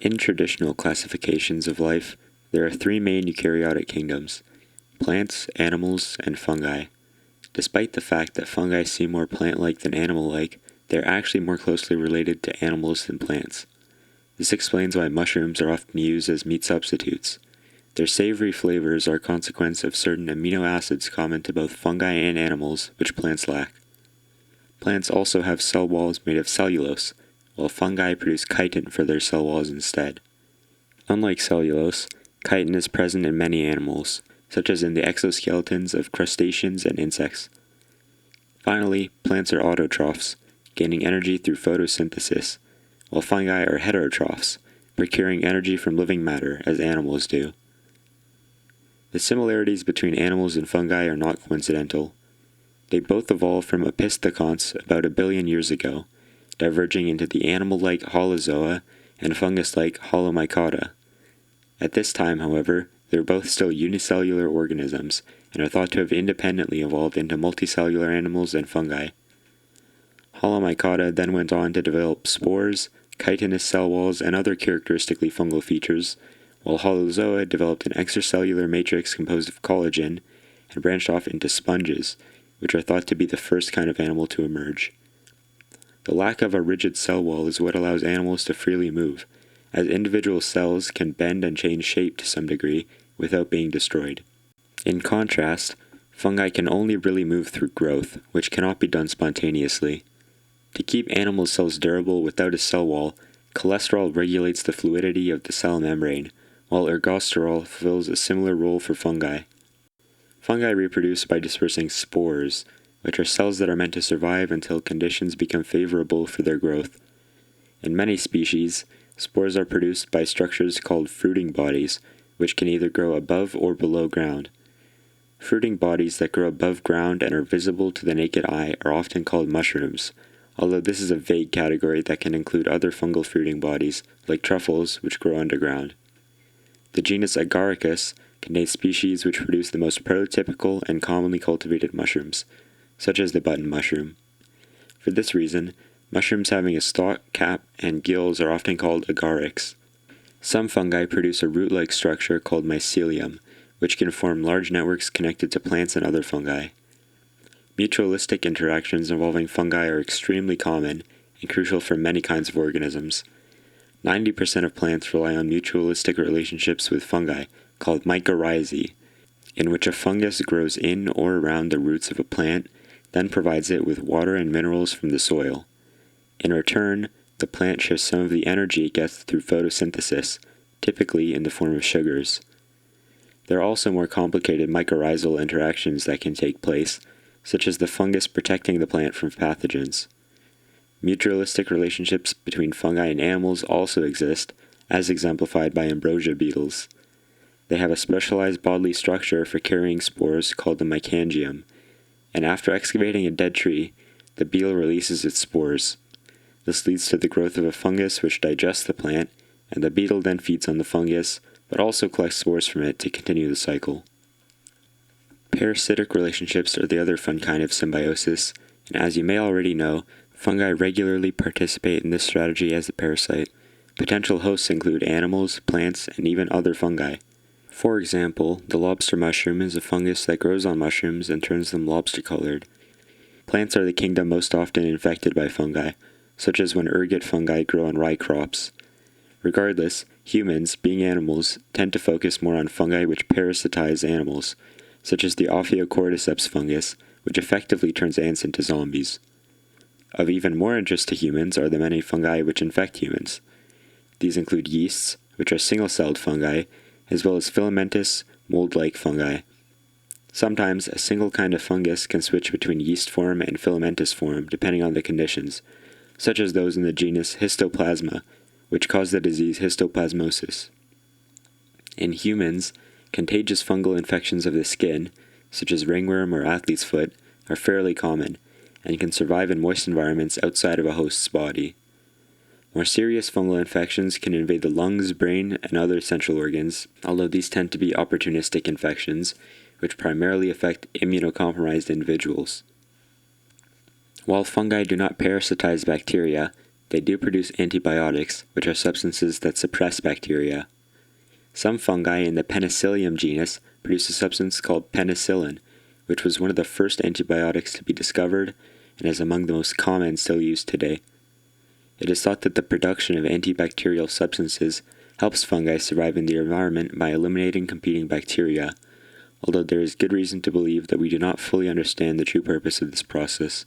In traditional classifications of life, there are three main eukaryotic kingdoms: plants, animals, and fungi. Despite the fact that fungi seem more plant-like than animal-like, they are actually more closely related to animals than plants. This explains why mushrooms are often used as meat substitutes. Their savory flavors are a consequence of certain amino acids common to both fungi and animals, which plants lack. Plants also have cell walls made of cellulose, while fungi produce chitin for their cell walls instead. Unlike cellulose, chitin is present in many animals, such as in the exoskeletons of crustaceans and insects. Finally, plants are autotrophs, gaining energy through photosynthesis, while fungi are heterotrophs, procuring energy from living matter as animals do. The similarities between animals and fungi are not coincidental. They both evolved from opistheconts about 1 billion years ago, diverging into the animal-like holozoa and fungus-like holomycota. At this time, however, they were both still unicellular organisms and are thought to have independently evolved into multicellular animals and fungi. Holomycota then went on to develop spores, chitinous cell walls, and other characteristically fungal features, while holozoa developed an extracellular matrix composed of collagen and branched off into sponges, which are thought to be the first kind of animal to emerge. The lack of a rigid cell wall is what allows animals to freely move, as individual cells can bend and change shape to some degree without being destroyed. In contrast, fungi can only really move through growth, which cannot be done spontaneously. To keep animal cells durable without a cell wall, cholesterol regulates the fluidity of the cell membrane, while ergosterol fulfills a similar role for fungi. Fungi reproduce by dispersing spores, which are cells that are meant to survive until conditions become favorable for their growth. In many species, spores are produced by structures called fruiting bodies, which can either grow above or below ground. Fruiting bodies that grow above ground and are visible to the naked eye are often called mushrooms, although this is a vague category that can include other fungal fruiting bodies, like truffles, which grow underground. The genus Agaricus contains species which produce the most prototypical and commonly cultivated mushrooms, such as the button mushroom. For this reason, mushrooms having a stalk, cap, and gills are often called agarics. Some fungi produce a root-like structure called mycelium, which can form large networks connected to plants and other fungi. Mutualistic interactions involving fungi are extremely common and crucial for many kinds of organisms. 90% of plants rely on mutualistic relationships with fungi, called mycorrhizae, in which a fungus grows in or around the roots of a plant, then provides it with water and minerals from the soil. In return, the plant shifts some of the energy it gets through photosynthesis, typically in the form of sugars. There are also more complicated mycorrhizal interactions that can take place, such as the fungus protecting the plant from pathogens. Mutualistic relationships between fungi and animals also exist, as exemplified by ambrosia beetles. They have a specialized bodily structure for carrying spores called the mycangium, and after excavating a dead tree, the beetle releases its spores. This leads to the growth of a fungus which digests the plant, and the beetle then feeds on the fungus, but also collects spores from it to continue the cycle. Parasitic relationships are the other fun kind of symbiosis, and as you may already know, fungi regularly participate in this strategy as a parasite. Potential hosts include animals, plants, and even other fungi. For example, the lobster mushroom is a fungus that grows on mushrooms and turns them lobster-colored. Plants are the kingdom most often infected by fungi, such as when ergot fungi grow on rye crops. Regardless, humans, being animals, tend to focus more on fungi which parasitize animals, such as the Ophiocordyceps fungus, which effectively turns ants into zombies. Of even more interest to humans are the many fungi which infect humans. These include yeasts, which are single-celled fungi, as well as filamentous, mold-like fungi. Sometimes, a single kind of fungus can switch between yeast form and filamentous form depending on the conditions, such as those in the genus Histoplasma, which cause the disease histoplasmosis. In humans, contagious fungal infections of the skin, such as ringworm or athlete's foot, are fairly common, and can survive in moist environments outside of a host's body. More serious fungal infections can invade the lungs, brain, and other central organs, although these tend to be opportunistic infections, which primarily affect immunocompromised individuals. While fungi do not parasitize bacteria, they do produce antibiotics, which are substances that suppress bacteria. Some fungi in the Penicillium genus produce a substance called penicillin, which was one of the first antibiotics to be discovered and is among the most common still used today. It is thought that the production of antibacterial substances helps fungi survive in the environment by eliminating competing bacteria, although there is good reason to believe that we do not fully understand the true purpose of this process.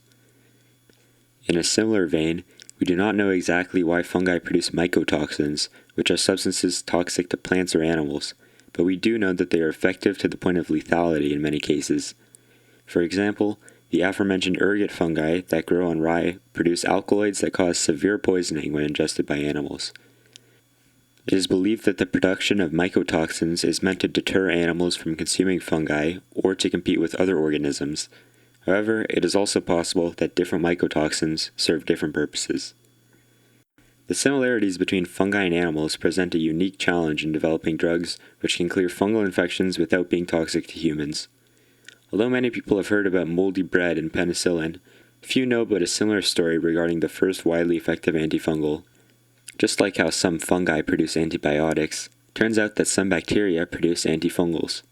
In a similar vein, we do not know exactly why fungi produce mycotoxins, which are substances toxic to plants or animals, but we do know that they are effective to the point of lethality in many cases. For example, the aforementioned ergot fungi that grow on rye produce alkaloids that cause severe poisoning when ingested by animals. It is believed that the production of mycotoxins is meant to deter animals from consuming fungi or to compete with other organisms. However, it is also possible that different mycotoxins serve different purposes. The similarities between fungi and animals present a unique challenge in developing drugs which can clear fungal infections without being toxic to humans. Although many people have heard about moldy bread and penicillin, few know about a similar story regarding the first widely effective antifungal. Just like how some fungi produce antibiotics, it turns out that some bacteria produce antifungals.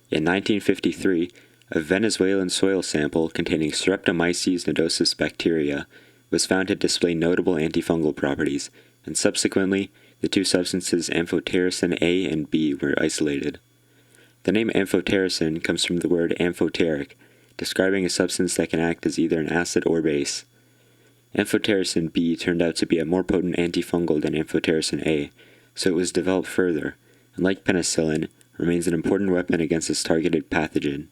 In 1953, a Venezuelan soil sample containing Streptomyces nodosus bacteria was found to display notable antifungal properties, and subsequently, the two substances amphotericin A and B were isolated. The name amphotericin comes from the word amphoteric, describing a substance that can act as either an acid or base. Amphotericin B turned out to be a more potent antifungal than amphotericin A, so it was developed further, and like penicillin, remains an important weapon against this targeted pathogen.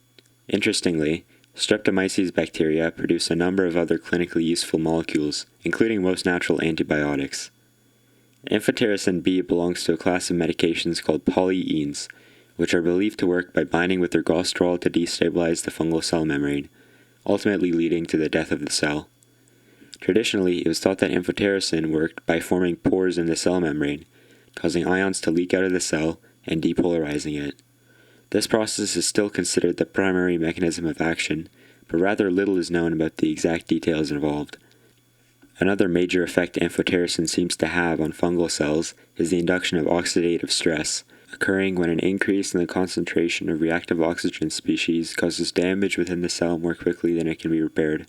Interestingly, Streptomyces bacteria produce a number of other clinically useful molecules, including most natural antibiotics. Amphotericin B belongs to a class of medications called polyenes, which are believed to work by binding with ergosterol to destabilize the fungal cell membrane, ultimately leading to the death of the cell. Traditionally, it was thought that amphotericin worked by forming pores in the cell membrane, causing ions to leak out of the cell and depolarizing it. This process is still considered the primary mechanism of action, but rather little is known about the exact details involved. Another major effect amphotericin seems to have on fungal cells is the induction of oxidative stress, occurring when an increase in the concentration of reactive oxygen species causes damage within the cell more quickly than it can be repaired.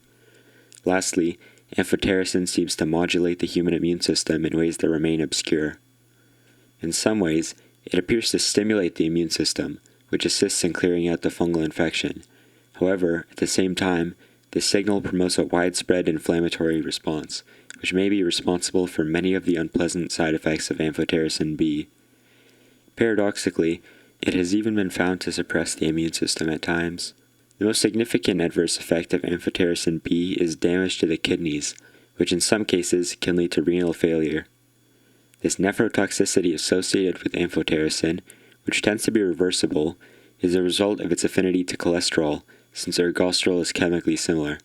Lastly, amphotericin seems to modulate the human immune system in ways that remain obscure. In some ways, it appears to stimulate the immune system, which assists in clearing out the fungal infection. However, at the same time, this signal promotes a widespread inflammatory response, which may be responsible for many of the unpleasant side effects of amphotericin B. Paradoxically, it has even been found to suppress the immune system at times. The most significant adverse effect of amphotericin B is damage to the kidneys, which in some cases can lead to renal failure. This nephrotoxicity associated with amphotericin, which tends to be reversible, is a result of its affinity to cholesterol, since ergosterol is chemically similar.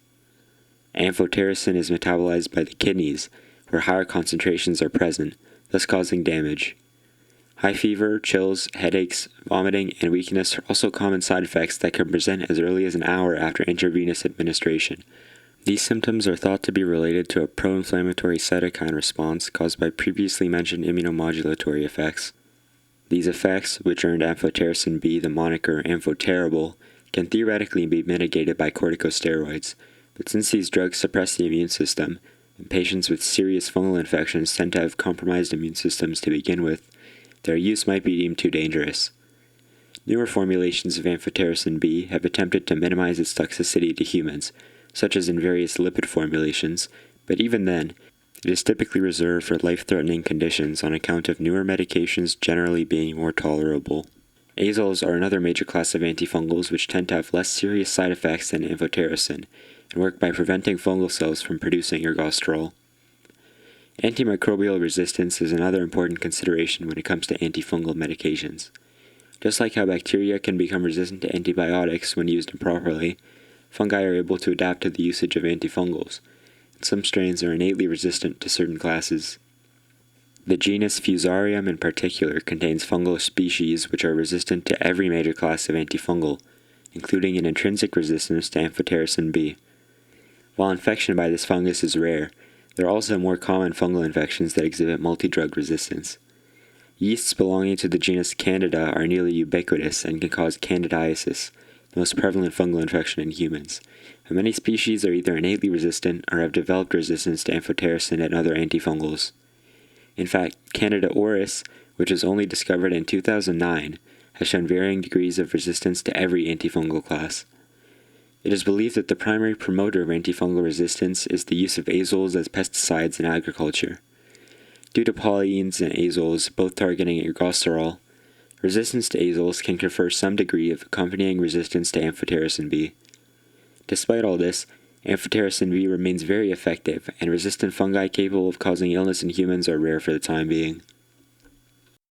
Amphotericin is metabolized by the kidneys, where higher concentrations are present, thus causing damage. High fever, chills, headaches, vomiting, and weakness are also common side effects that can present as early as an hour after intravenous administration. These symptoms are thought to be related to a pro-inflammatory cytokine response caused by previously mentioned immunomodulatory effects. These effects, which earned amphotericin B the moniker amphoterrible, can theoretically be mitigated by corticosteroids, but since these drugs suppress the immune system, and patients with serious fungal infections tend to have compromised immune systems to begin with, their use might be deemed too dangerous. Newer formulations of amphotericin B have attempted to minimize its toxicity to humans, such as in various lipid formulations, but even then, it is typically reserved for life-threatening conditions on account of newer medications generally being more tolerable. Azoles are another major class of antifungals which tend to have less serious side effects than amphotericin, and work by preventing fungal cells from producing ergosterol. Antimicrobial resistance is another important consideration when it comes to antifungal medications. Just like how bacteria can become resistant to antibiotics when used improperly, fungi are able to adapt to the usage of antifungals, and some strains are innately resistant to certain classes. The genus Fusarium in particular contains fungal species which are resistant to every major class of antifungal, including an intrinsic resistance to amphotericin B. While infection by this fungus is rare, There are also more common fungal infections that exhibit multi-drug resistance. Yeasts belonging to the genus Candida are nearly ubiquitous and can cause candidiasis, the most prevalent fungal infection in humans. And many species are either innately resistant or have developed resistance to amphotericin and other antifungals. In fact, Candida auris, which was only discovered in 2009, has shown varying degrees of resistance to every antifungal class. It is believed that the primary promoter of antifungal resistance is the use of azoles as pesticides in agriculture. Due to polyenes and azoles both targeting ergosterol, resistance to azoles can confer some degree of accompanying resistance to amphotericin B. Despite all this, amphotericin B remains very effective, and resistant fungi capable of causing illness in humans are rare for the time being.